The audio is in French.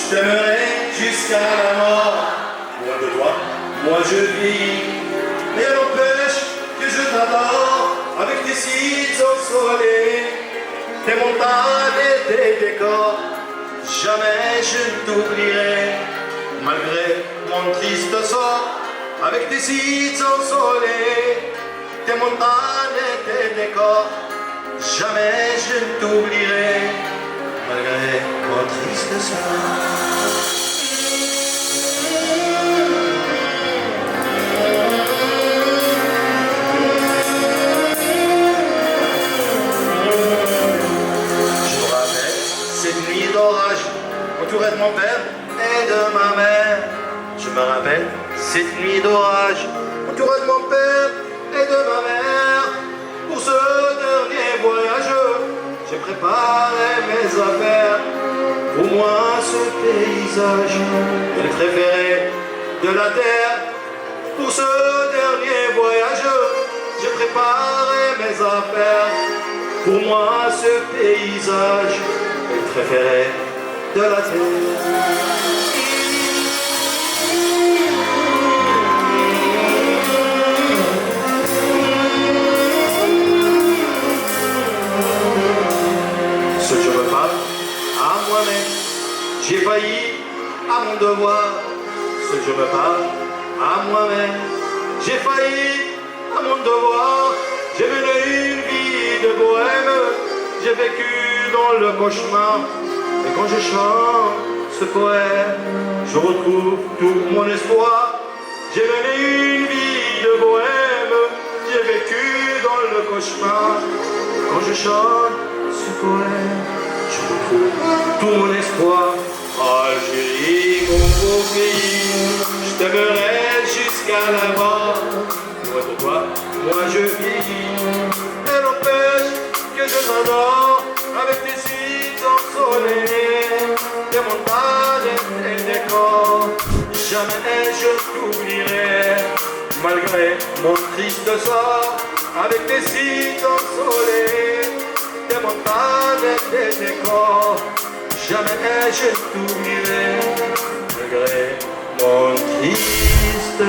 Je t'aimerai jusqu'à la mort. Loin de toi, moi je vis. Rien n'empêche que je t'adore avec tes sites ensoleillés, tes montagnes et tes décors. Jamais je ne t'oublierai, malgré mon triste sort. Avec tes sites ensoleillés, tes montagnes et tes décors. Jamais je ne t'oublierai, malgré mon triste sort. Cette nuit d'orage, entouré de mon père et de ma mère. Je me rappelle cette nuit d'orage, entouré de mon père et de ma mère. Pour ce dernier voyage, j'ai préparé mes affaires. Pour moi, ce paysage est le préféré de la terre. Pour ce dernier voyage, j'ai préparé mes affaires. Pour moi, ce paysage est le préféré de la terre. Ce que je me parle à moi-même, j'ai failli à mon devoir. Ce que je me parle à moi-même, j'ai failli à mon devoir. J'ai mené une vie de bohème, j'ai vécu dans le cauchemar. Et quand je chante ce poème, je retrouve tout mon espoir. J'ai mené une vie de bohème, j'ai vécu dans le cauchemar. Quand je chante ce poème, je retrouve tout mon espoir. Algérie, mon beau pays, je t'aimerai jusqu'à la mort. Loin de toi, moi je vis. Elle empêche que je m'adore avec tes sites ensoleillés, des montagnes et des corps. Jamais je t'oublierai, malgré mon triste sort. Avec tes sites ensoleillés, des montagnes et des décors. Jamais je t'oublierai, malgré mon triste